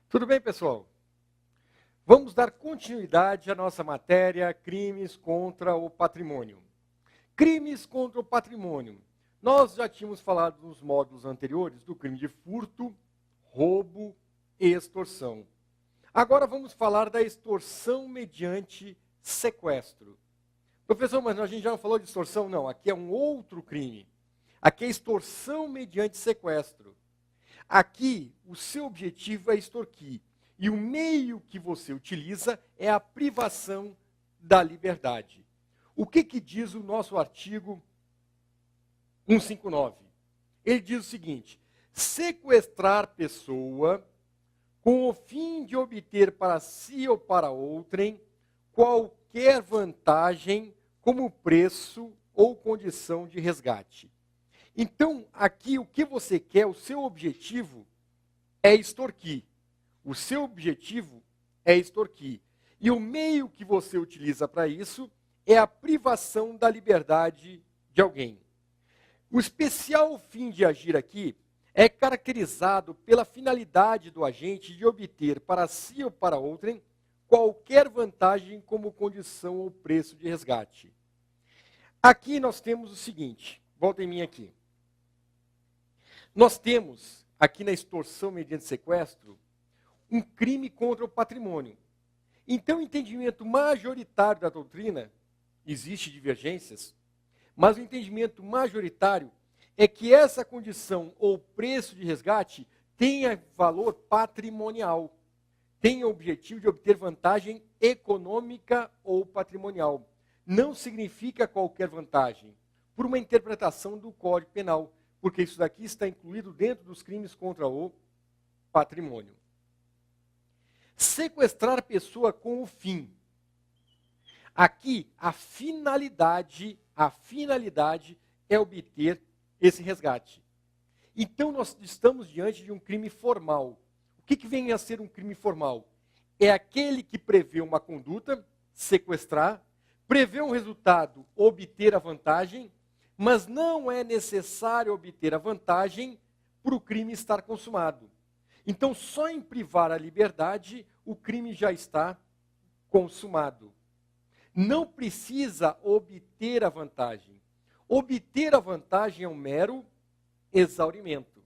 Tudo bem, pessoal? Vamos dar continuidade à nossa matéria Crimes contra o Patrimônio. Crimes contra o patrimônio. Nós já tínhamos falado nos módulos anteriores do crime de furto, roubo e extorsão. Agora vamos falar da extorsão mediante sequestro. Professor, mas a gente já não falou de extorsão? Não, aqui é um outro crime. Aqui é extorsão mediante sequestro. Aqui, o seu objetivo é extorquir. E o meio que você utiliza é a privação da liberdade. O que diz o nosso artigo 159? Ele diz o seguinte: sequestrar pessoa com o fim de obter para si ou para outrem qualquer vantagem como preço ou condição de resgate. Então, aqui o que você quer, o seu objetivo é extorquir. O seu objetivo é extorquir. E o meio que você utiliza para isso é a privação da liberdade de alguém. O especial fim de agir aqui é caracterizado pela finalidade do agente de obter para si ou para outrem qualquer vantagem como condição ou preço de resgate. Aqui nós temos o seguinte, volta em mim aqui. Nós temos, aqui na extorsão mediante sequestro, um crime contra o patrimônio. Então, o entendimento majoritário da doutrina, existe divergências, mas o entendimento majoritário é que essa condição ou preço de resgate tenha valor patrimonial, tenha o objetivo de obter vantagem econômica ou patrimonial. Não significa qualquer vantagem, por uma interpretação do Código Penal, porque isso daqui está incluído dentro dos crimes contra o patrimônio. Sequestrar pessoa com o fim. Aqui, a finalidade é obter esse resgate. Então, nós estamos diante de um crime formal. O que vem a ser um crime formal? É aquele que prevê uma conduta, sequestrar, prevê um resultado, obter a vantagem, mas não é necessário obter a vantagem para o crime estar consumado. Então, só em privar a liberdade, o crime já está consumado. Não precisa obter a vantagem. Obter a vantagem é um mero exaurimento.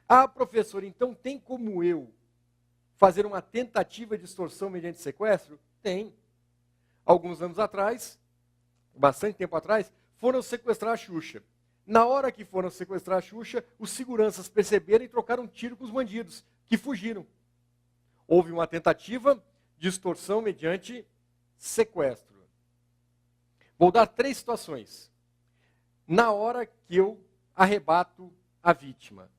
Ah, professor, então tem como eu fazer uma tentativa de extorsão mediante sequestro? Tem. Alguns anos atrás, bastante tempo atrás, foram sequestrar a Xuxa. Na hora que foram sequestrar a Xuxa, os seguranças perceberam e trocaram um tiro com os bandidos, que fugiram. Houve uma tentativa de extorsão mediante sequestro. Vou dar 3 situações. Na hora que eu arrebato a vítima.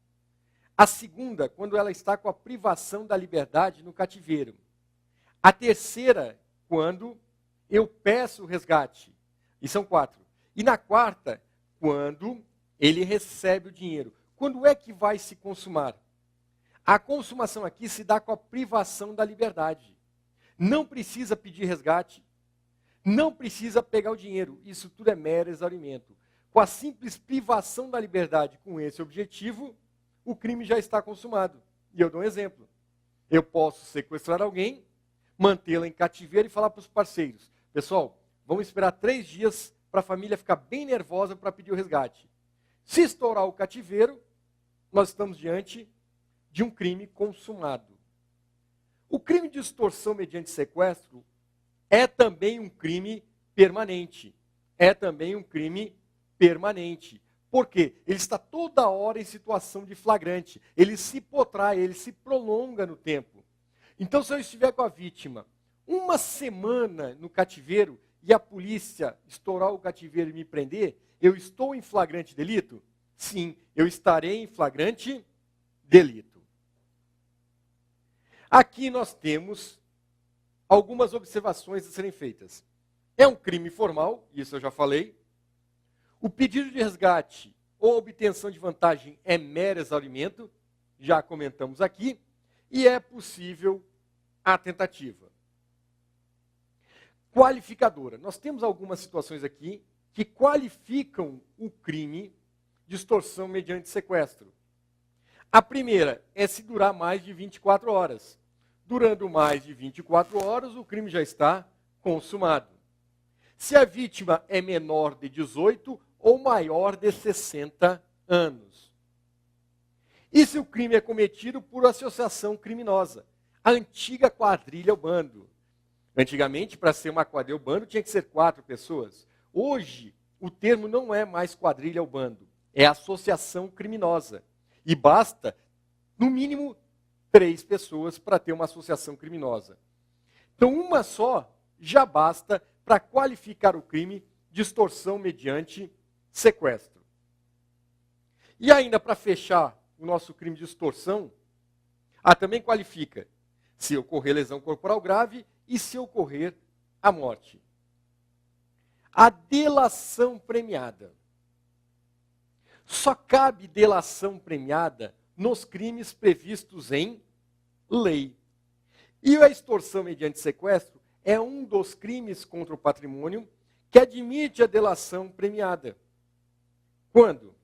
A segunda, quando ela está com a privação da liberdade no cativeiro. A terceira, quando eu peço o resgate. E são 4. E na quarta, quando ele recebe o dinheiro. Quando é que vai se consumar? A consumação aqui se dá com a privação da liberdade. Não precisa pedir resgate. Não precisa pegar o dinheiro. Isso tudo é mero exaurimento. Com a simples privação da liberdade com esse objetivo, o crime já está consumado. E eu dou um exemplo. Eu posso sequestrar alguém, mantê-la em cativeiro e falar para os parceiros: pessoal, vamos esperar 3 dias para a família ficar bem nervosa para pedir o resgate. Se estourar o cativeiro, nós estamos diante de um crime consumado. O crime de extorsão mediante sequestro é também um crime permanente. É também um crime permanente. Por quê? Ele está toda hora em situação de flagrante. Ele se potrai, ele se prolonga no tempo. Então, se eu estiver com a vítima 1 semana no cativeiro e a polícia estourar o cativeiro e me prender, eu estou em flagrante delito? Sim, eu estarei em flagrante delito. Aqui nós temos algumas observações a serem feitas. É um crime formal, isso eu já falei. O pedido de resgate ou obtenção de vantagem é mero exaurimento, já comentamos aqui, e é possível a tentativa. qualificadora. Nós temos algumas situações aqui que qualificam o crime de extorsão mediante sequestro. A primeira é se durar mais de 24 horas. Durando mais de 24 horas, o crime já está consumado. Se a vítima é menor de 18 ou maior de 60 anos. E se o crime é cometido por associação criminosa, a antiga quadrilha ou bando. Antigamente, para ser uma quadrilha ou bando, tinha que ser 4 pessoas. Hoje, o termo não é mais quadrilha ou bando, é associação criminosa. E basta, no mínimo, 3 pessoas para ter uma associação criminosa. Então, uma só já basta para qualificar o crime de extorsão mediante sequestro. E ainda para fechar o nosso crime de extorsão, também qualifica se ocorrer lesão corporal grave e se ocorrer a morte. A delação premiada. Só cabe delação premiada nos crimes previstos em lei. E a extorsão mediante sequestro é um dos crimes contra o patrimônio que admite a delação premiada. Quando?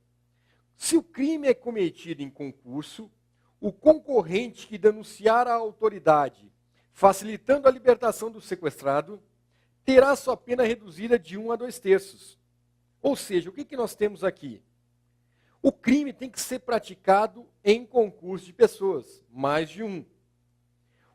Se o crime é cometido em concurso, o concorrente que denunciar a autoridade, facilitando a libertação do sequestrado, terá sua pena reduzida de 1 a 2/3. Ou seja, o que nós temos aqui? O crime tem que ser praticado em concurso de pessoas, mais de um.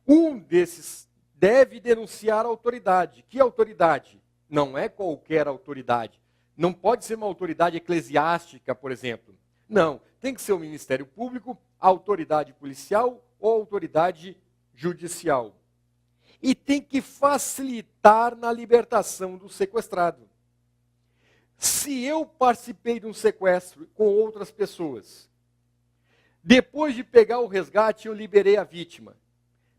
Um desses deve denunciar a autoridade. Que autoridade? Não é qualquer autoridade. Não pode ser uma autoridade eclesiástica, por exemplo. Não, tem que ser o Ministério Público, a autoridade policial ou a autoridade judicial. E tem que facilitar na libertação do sequestrado. Se eu participei de um sequestro com outras pessoas, depois de pegar o resgate, eu liberei a vítima,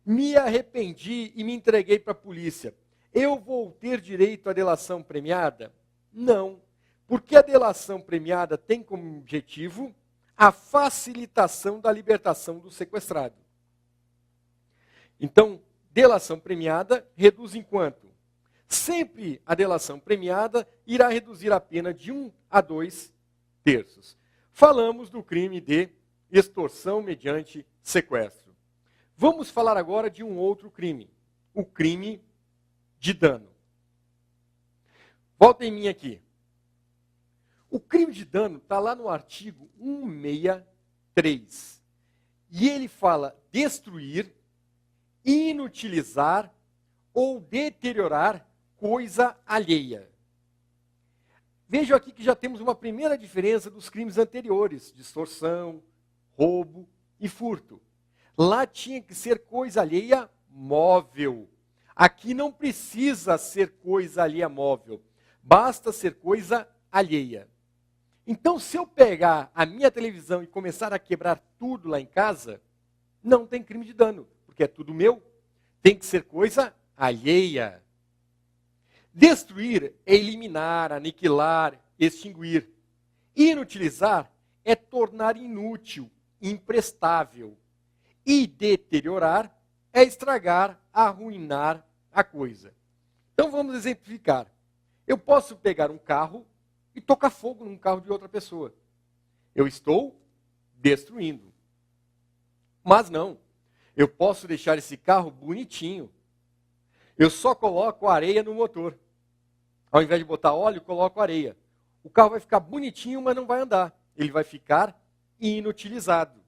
me arrependi e me entreguei para a polícia, eu vou ter direito à delação premiada? Não, porque a delação premiada tem como objetivo a facilitação da libertação do sequestrado. Então, delação premiada reduz em quanto? Sempre a delação premiada irá reduzir a pena de 1 a 2/3. Falamos do crime de extorsão mediante sequestro. Vamos falar agora de um outro crime, o crime de dano. Volta em mim aqui. O crime de dano está lá no artigo 163. E ele fala destruir, inutilizar ou deteriorar coisa alheia. Vejam aqui que já temos uma primeira diferença dos crimes anteriores, de extorsão, roubo e furto. Lá tinha que ser coisa alheia móvel. Aqui não precisa ser coisa alheia móvel, basta ser coisa alheia. Então, se eu pegar a minha televisão e começar a quebrar tudo lá em casa, não tem crime de dano, porque é tudo meu. Tem que ser coisa alheia. Destruir é eliminar, aniquilar, extinguir. Inutilizar é tornar inútil, imprestável. E deteriorar é estragar, arruinar a coisa. Então vamos exemplificar. Eu posso pegar um carro e tocar fogo num carro de outra pessoa. Eu estou destruindo. Mas não. Eu posso deixar esse carro bonitinho. Eu só coloco areia no motor. Ao invés de botar óleo, coloco areia. O carro vai ficar bonitinho, mas não vai andar. Ele vai ficar inutilizado.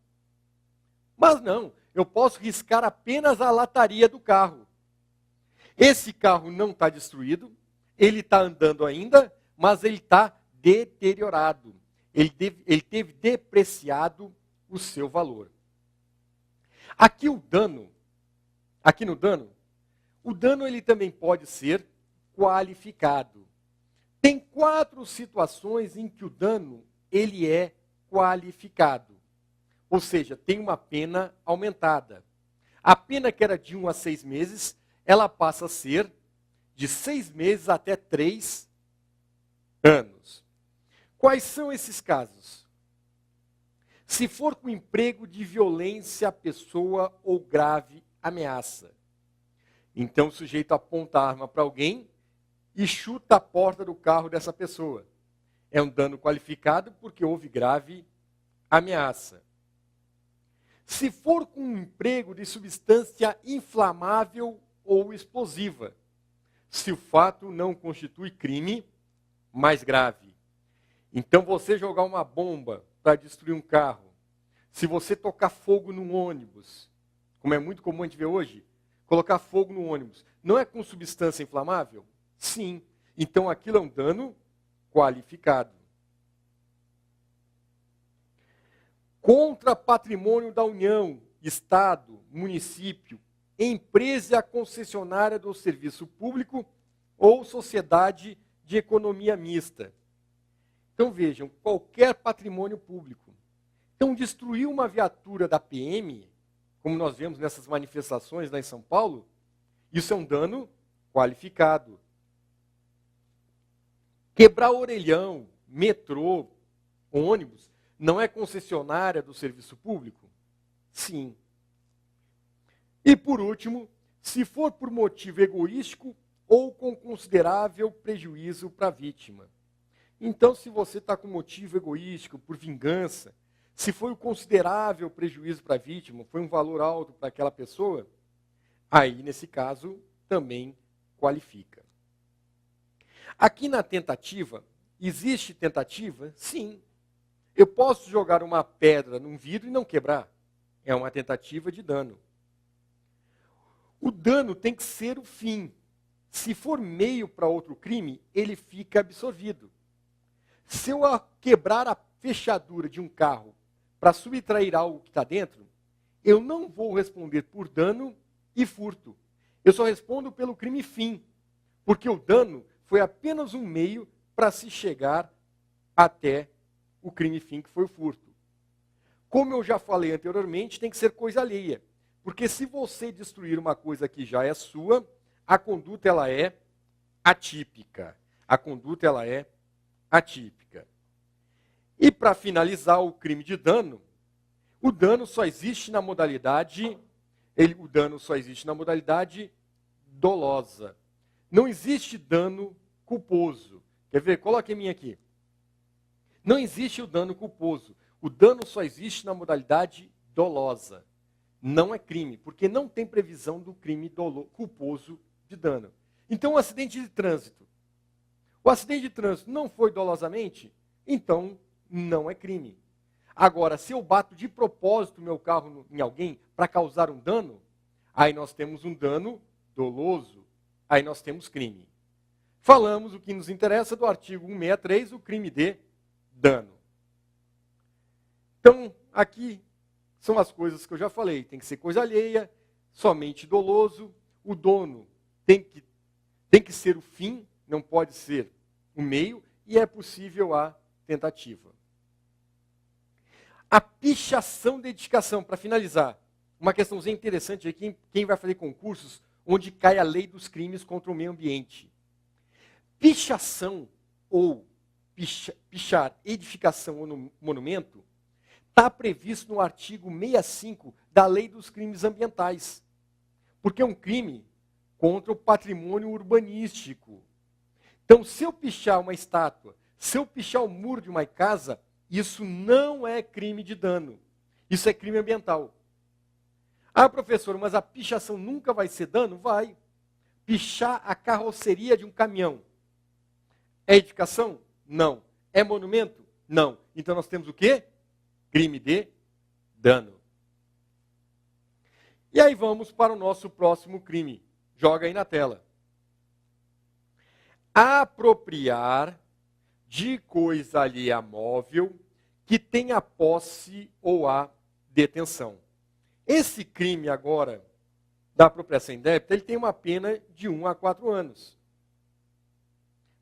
Mas não, eu posso riscar apenas a lataria do carro. Esse carro não está destruído, ele está andando ainda, mas ele está deteriorado. Ele teve depreciado o seu valor. Aqui no dano, o dano ele também pode ser qualificado. Tem 4 situações em que o dano ele é qualificado. Ou seja, tem uma pena aumentada. A pena que era de 1 a 6 meses, ela passa a ser de 6 meses até 3 anos. Quais são esses casos? Se for com emprego de violência à pessoa ou grave ameaça. Então o sujeito aponta a arma para alguém e chuta a porta do carro dessa pessoa. É um dano qualificado porque houve grave ameaça. Se for com um emprego de substância inflamável ou explosiva, se o fato não constitui crime mais grave. Então, você jogar uma bomba para destruir um carro, se você tocar fogo num ônibus, como é muito comum a gente ver hoje, colocar fogo no ônibus, não é com substância inflamável? Sim. Então, aquilo é um dano qualificado. Contra patrimônio da União, Estado, município, empresa concessionária do serviço público ou sociedade de economia mista. Então vejam, qualquer patrimônio público. Então destruir uma viatura da PM, como nós vemos nessas manifestações lá em São Paulo, isso é um dano qualificado. Quebrar orelhão, metrô, ônibus, não é concessionária do serviço público? Sim. E por último, se for por motivo egoístico ou com considerável prejuízo para a vítima. Então, se você está com motivo egoístico, por vingança, se foi um considerável prejuízo para a vítima, foi um valor alto para aquela pessoa, aí, nesse caso, também qualifica. Aqui na tentativa, existe tentativa? Sim. Eu posso jogar uma pedra num vidro e não quebrar. É uma tentativa de dano. O dano tem que ser o fim. Se for meio para outro crime, ele fica absorvido. Se eu quebrar a fechadura de um carro para subtrair algo que está dentro, eu não vou responder por dano e furto. Eu só respondo pelo crime fim, porque o dano foi apenas um meio para se chegar até o crime fim, que foi o furto. Como eu já falei anteriormente, tem que ser coisa alheia. Porque se você destruir uma coisa que já é sua, a conduta ela é atípica. A conduta ela é atípica. E para finalizar o crime de dano, o dano só existe na modalidade dolosa. Não existe dano culposo. Quer ver? Coloque em mim aqui. Não existe o dano culposo. O dano só existe na modalidade dolosa. Não é crime, porque não tem previsão do crime culposo de dano. Então, um acidente de trânsito. O acidente de trânsito não foi dolosamente, então não é crime. Agora, se eu bato de propósito meu carro em alguém para causar um dano, aí nós temos um dano doloso, aí nós temos crime. Falamos o que nos interessa do artigo 163, o crime de dano. Então, aqui são as coisas que eu já falei. Tem que ser coisa alheia, somente doloso. O dono tem que ser o fim, não pode ser o meio, e é possível a tentativa. A pichação de edificação, para finalizar, uma questãozinha interessante aqui, quem vai fazer concursos onde cai a lei dos crimes contra o meio ambiente. Pichação ou pichar edificação ou monumento está previsto no artigo 65 da Lei dos Crimes Ambientais. Porque é um crime contra o patrimônio urbanístico. Então, se eu pichar uma estátua, se eu pichar o muro de uma casa, isso não é crime de dano. Isso é crime ambiental. Ah, professor, mas a pichação nunca vai ser dano? Vai. Pichar a carroceria de um caminhão. É edificação? Não. É monumento? Não. Então nós temos o quê? Crime de dano. E aí vamos para o nosso próximo crime. Joga aí na tela. Apropriar de coisa alheia móvel que tenha posse ou a detenção. Esse crime agora, da apropriação indébita, ele tem uma pena de 1 a 4 anos.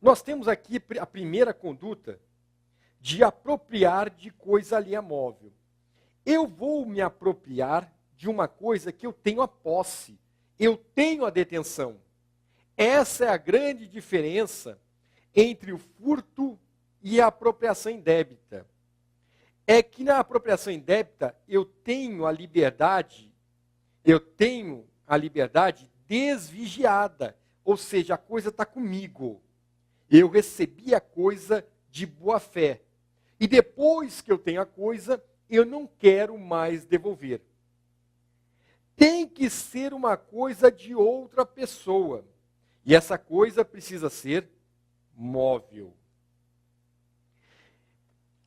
Nós temos aqui a primeira conduta de apropriar de coisa alheia móvel. Eu vou me apropriar de uma coisa que eu tenho a posse, eu tenho a detenção. Essa é a grande diferença entre o furto e a apropriação indébita. É que na apropriação indébita eu tenho a liberdade desvigiada. ou seja, a coisa está comigo. Eu recebi a coisa de boa fé. E depois que eu tenho a coisa, eu não quero mais devolver. Tem que ser uma coisa de outra pessoa. E essa coisa precisa ser móvel.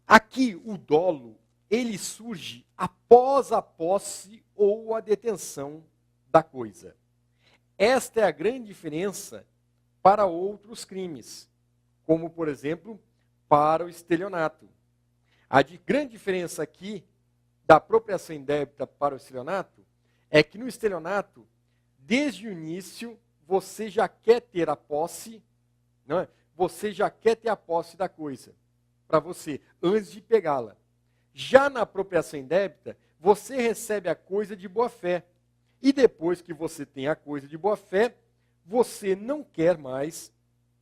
Aqui, o dolo, ele surge após a posse ou a detenção da coisa. Esta é a grande diferença para outros crimes, como, por exemplo, para o estelionato. A grande diferença aqui da apropriação indébita para o estelionato é que no estelionato, desde o início, você já quer ter a posse, não é? Você já quer ter a posse da coisa para você, antes de pegá-la. Já na apropriação indébita, você recebe a coisa de boa fé. E depois que você tem a coisa de boa fé, você não quer mais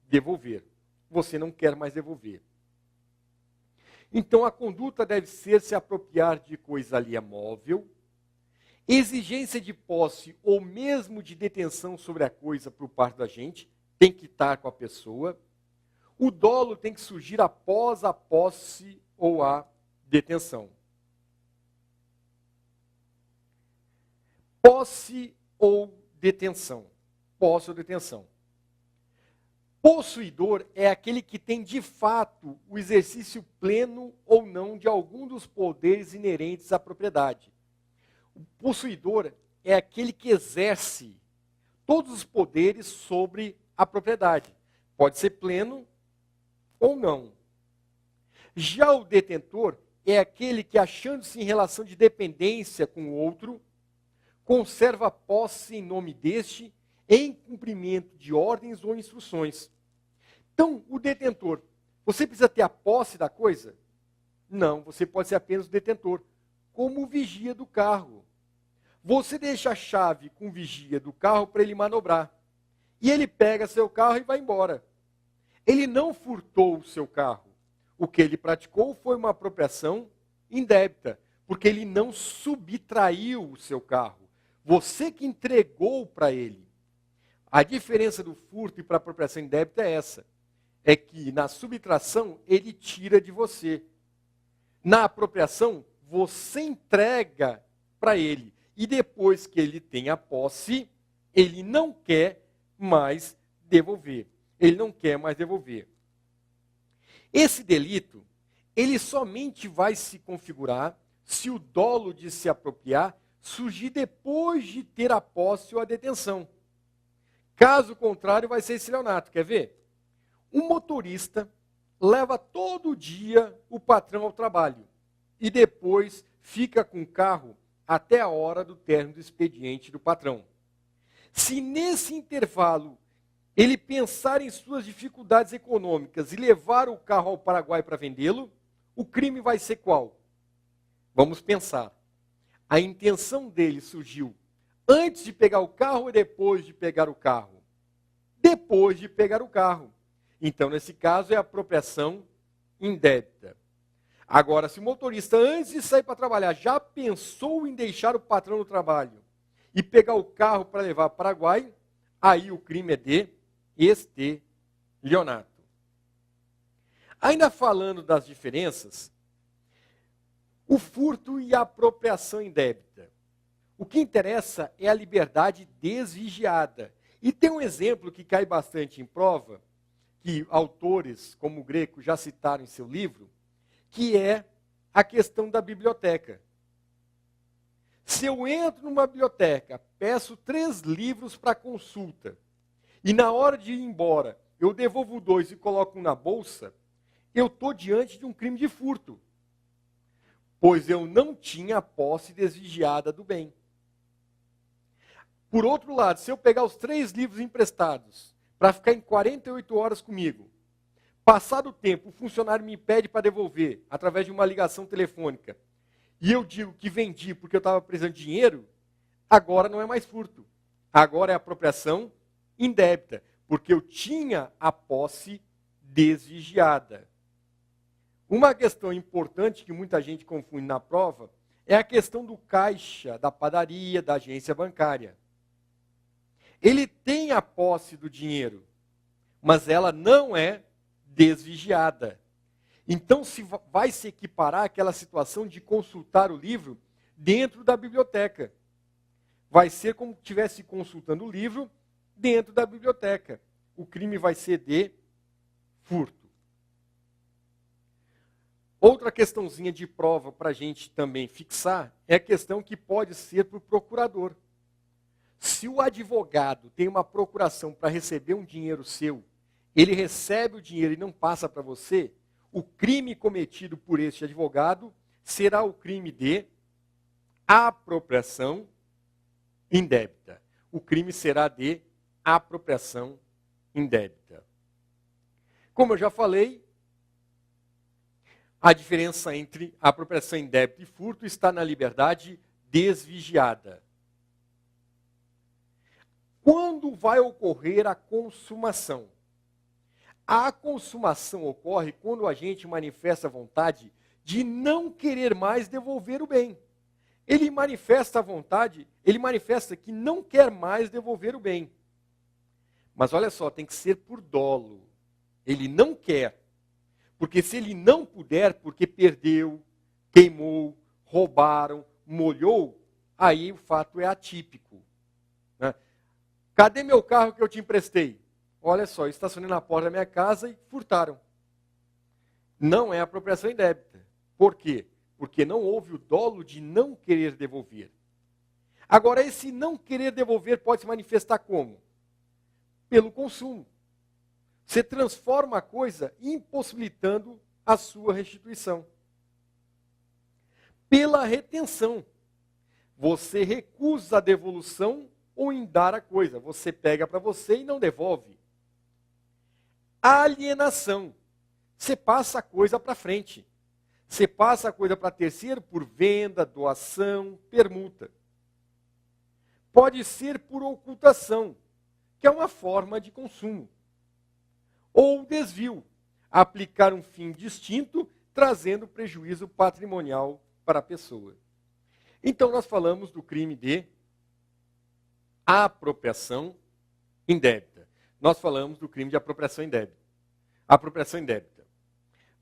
devolver. Você não quer mais devolver. Então, a conduta deve ser se apropriar de coisa alheia móvel, exigência de posse ou mesmo de detenção sobre a coisa por parte da gente, tem que estar com a pessoa. O dolo tem que surgir após a posse ou a detenção. Posse ou detenção. Posse ou detenção. Possuidor é aquele que tem de fato o exercício pleno ou não de algum dos poderes inerentes à propriedade. O possuidor é aquele que exerce todos os poderes sobre a propriedade. Pode ser pleno ou não. Já o detentor é aquele que, achando-se em relação de dependência com o outro, conserva a posse em nome deste, em cumprimento de ordens ou instruções. Então, o detentor, você precisa ter a posse da coisa? Não, você pode ser apenas o detentor, como o vigia do carro. Você deixa a chave com o vigia do carro para ele manobrar. E ele pega seu carro e vai embora. Ele não furtou o seu carro. O que ele praticou foi uma apropriação indébita, porque ele não subtraiu o seu carro. Você que entregou para ele. A diferença do furto e para a apropriação indébita é essa. É que na subtração ele tira de você. Na apropriação, você entrega para ele. E depois que ele tem a posse, ele não quer mais devolver. Ele não quer mais devolver. Esse delito, ele somente vai se configurar se o dolo de se apropriar surgir depois de ter a posse ou a detenção. Caso contrário, vai ser estelionato. Quer ver? Um motorista leva todo dia o patrão ao trabalho e depois fica com o carro até a hora do término do expediente do patrão. Se nesse intervalo ele pensar em suas dificuldades econômicas e levar o carro ao Paraguai para vendê-lo, o crime vai ser qual? Vamos pensar. A intenção dele surgiu antes de pegar o carro ou depois de pegar o carro? Depois de pegar o carro. Então, nesse caso, é apropriação indébita. Agora, se o motorista, antes de sair para trabalhar, já pensou em deixar o patrão no trabalho e pegar o carro para levar para o Paraguai, aí o crime é de estelionato. Ainda falando das diferenças, o furto e a apropriação indébita. O que interessa é a liberdade desvigiada. E tem um exemplo que cai bastante em prova, que autores como o Greco já citaram em seu livro, que é a questão da biblioteca. Se eu entro numa biblioteca, peço 3 livros para consulta, e na hora de ir embora, eu devolvo 2 e coloco um na bolsa, eu estou diante de um crime de furto, pois eu não tinha a posse desvigiada do bem. Por outro lado, se eu pegar os 3 livros emprestados para ficar em 48 horas comigo, passado o tempo, o funcionário me pede para devolver, através de uma ligação telefônica, e eu digo que vendi porque eu estava precisando de dinheiro, agora não é mais furto. Agora é apropriação indébita, porque eu tinha a posse desvigiada. Uma questão importante que muita gente confunde na prova é a questão do caixa, da padaria, da agência bancária. Ele tem a posse do dinheiro, mas ela não é desvigiada. Então, vai se equiparar àquela situação de consultar o livro dentro da biblioteca. Vai ser como se estivesse consultando o livro dentro da biblioteca. O crime vai ser de furto. Outra questãozinha de prova para a gente também fixar é a questão que pode ser para o procurador. Se o advogado tem uma procuração para receber um dinheiro seu, ele recebe o dinheiro e não passa para você, o crime cometido por este advogado será o crime de apropriação indébita. O crime será de apropriação indébita. Como eu já falei, a diferença entre apropriação indébita e furto está na liberdade desvigiada. Quando vai ocorrer a consumação? A consumação ocorre quando o agente manifesta a vontade de não querer mais devolver o bem. Ele manifesta a vontade, ele manifesta que não quer mais devolver o bem. Mas olha só, tem que ser por dolo. Ele não quer. Porque se ele não puder, porque perdeu, queimou, roubaram, molhou, aí o fato é atípico. Né? Cadê meu carro que eu te emprestei? Olha só, eu estacionei na porta da minha casa e furtaram. Não é apropriação indébita. Por quê? Porque não houve o dolo de não querer devolver. Agora, esse não querer devolver pode se manifestar como? Pelo consumo. Você transforma a coisa impossibilitando a sua restituição. Pela retenção. Você recusa a devolução ou em dar a coisa. Você pega para você e não devolve. Alienação. Você passa a coisa para frente. Você passa a coisa para terceiro por venda, doação, permuta. Pode ser por ocultação, que é uma forma de consumo. Ou desvio, aplicar um fim distinto, trazendo prejuízo patrimonial para a pessoa. Então, nós falamos do crime de apropriação indébita. Nós falamos do crime de apropriação indébita. Apropriação indébita.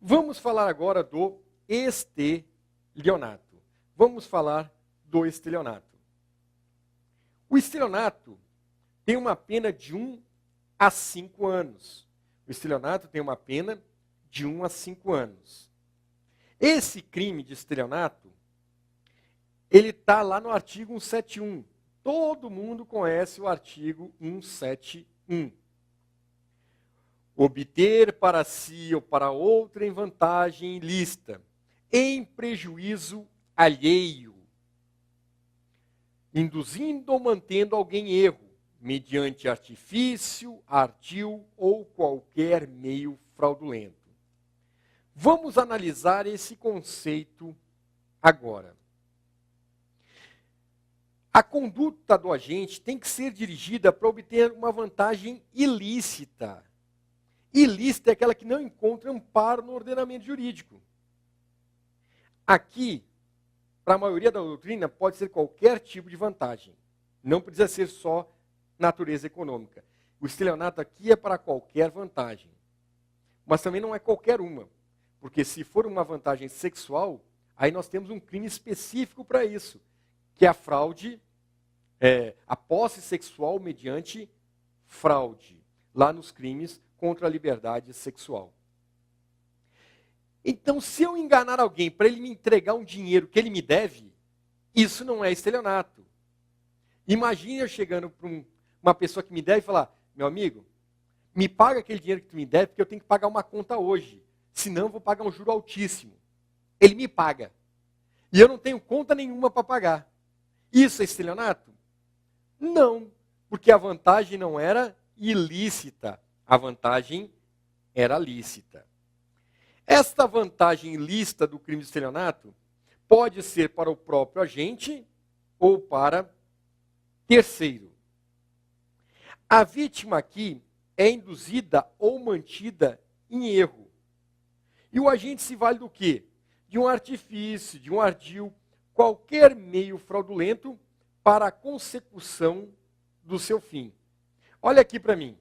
Vamos falar agora do estelionato. Vamos falar do estelionato. O estelionato tem uma pena de 1 a 5 anos. O estelionato tem uma pena de 1 a 5 anos. Esse crime de estelionato, ele está lá no artigo 171. Todo mundo conhece o artigo 171. Obter para si ou para outra em vantagem ilícita, em prejuízo alheio, induzindo ou mantendo alguém em erro, mediante artifício, ardil ou qualquer meio fraudulento. Vamos analisar esse conceito agora. A conduta do agente tem que ser dirigida para obter uma vantagem ilícita. Ilícita é aquela que não encontra amparo no ordenamento jurídico. Aqui, para a maioria da doutrina, pode ser qualquer tipo de vantagem. Não precisa ser só natureza econômica. O estelionato aqui é para qualquer vantagem. Mas também não é qualquer uma. Porque se for uma vantagem sexual, aí nós temos um crime específico para isso, que é a fraude, a posse sexual mediante fraude, lá nos crimes contra a liberdade sexual. Então, se eu enganar alguém para ele me entregar um dinheiro que ele me deve, isso não é estelionato. Imagine eu chegando para uma pessoa que me deve e falar, meu amigo, me paga aquele dinheiro que tu me deve, porque eu tenho que pagar uma conta hoje, senão eu vou pagar um juro altíssimo. Ele me paga. E eu não tenho conta nenhuma para pagar. Isso é estelionato? Não, porque a vantagem não era ilícita. A vantagem era lícita. Esta vantagem ilícita do crime de estelionato pode ser para o próprio agente ou para terceiro. A vítima aqui é induzida ou mantida em erro. E o agente se vale do quê? De um artifício, de um ardil, qualquer meio fraudulento para a consecução do seu fim. Olha aqui para mim.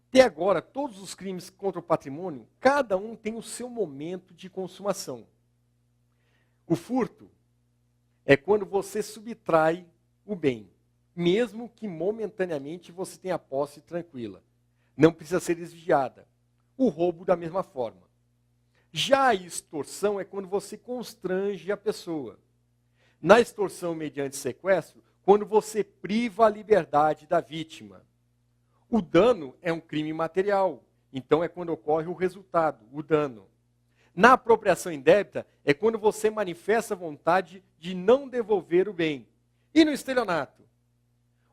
Até agora, todos os crimes contra o patrimônio, cada um tem o seu momento de consumação. O furto é quando você subtrai o bem, mesmo que momentaneamente você tenha posse tranquila. Não precisa ser desviada. O roubo da mesma forma. Já a extorsão é quando você constrange a pessoa. Na extorsão mediante sequestro, quando você priva a liberdade da vítima. O dano é um crime material, então é quando ocorre o resultado, o dano. Na apropriação indébita, é quando você manifesta a vontade de não devolver o bem. E no estelionato?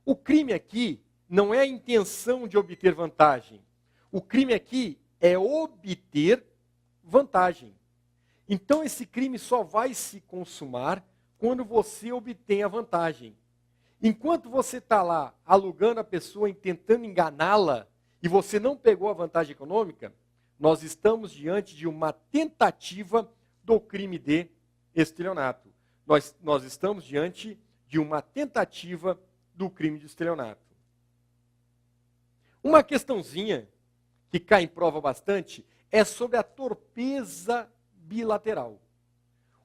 O crime aqui não é a intenção de obter vantagem. O crime aqui é obter vantagem. Então esse crime só vai se consumar quando você obtém a vantagem. Enquanto você está lá alugando a pessoa e tentando enganá-la, e você não pegou a vantagem econômica, nós estamos diante de uma tentativa do crime de estelionato. Nós estamos diante de uma tentativa do crime de estelionato. Uma questãozinha que cai em prova bastante é sobre a torpeza bilateral.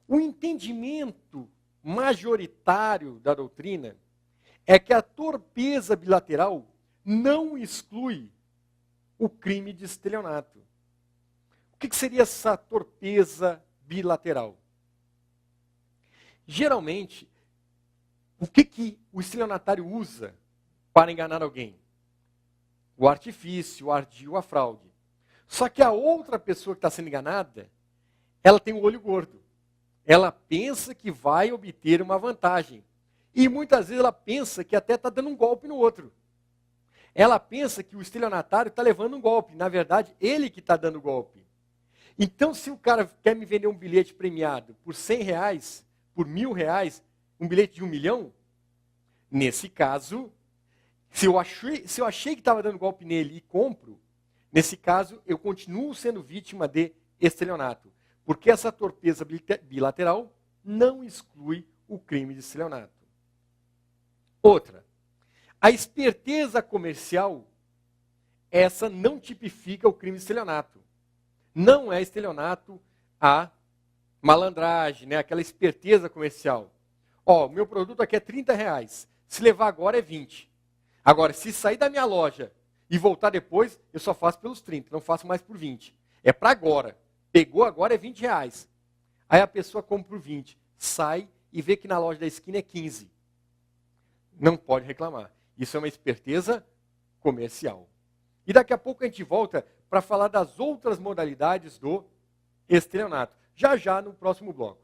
O entendimento majoritário da doutrina é que a torpeza bilateral não exclui o crime de estelionato. O que seria essa torpeza bilateral? Geralmente, o que o estelionatário usa para enganar alguém? O artifício, o ardil, a fraude. Só que a outra pessoa que está sendo enganada, ela tem o olho gordo. Ela pensa que vai obter uma vantagem. E muitas vezes ela pensa que até está dando um golpe no outro. Ela pensa que o estelionatário está levando um golpe. Na verdade, ele que está dando o golpe. Então, se o cara quer me vender um bilhete premiado por R$100, por R$1.000, um bilhete de 1 milhão, nesse caso, se eu achei que estava dando golpe nele e compro, nesse caso, eu continuo sendo vítima de estelionato. Porque essa torpeza bilateral não exclui o crime de estelionato. Outra, a esperteza comercial, essa não tipifica o crime de estelionato. Não é estelionato a malandragem, né? Aquela esperteza comercial. Ó, o meu produto aqui é R$30, se levar agora é 20. Agora, se sair da minha loja e voltar depois, eu só faço pelos 30, não faço mais por 20. É para agora. Pegou agora é R$20. Aí a pessoa compra por 20, sai e vê que na loja da esquina é 15. Não pode reclamar. Isso é uma esperteza comercial. E daqui a pouco a gente volta para falar das outras modalidades do estelionato. Já no próximo bloco.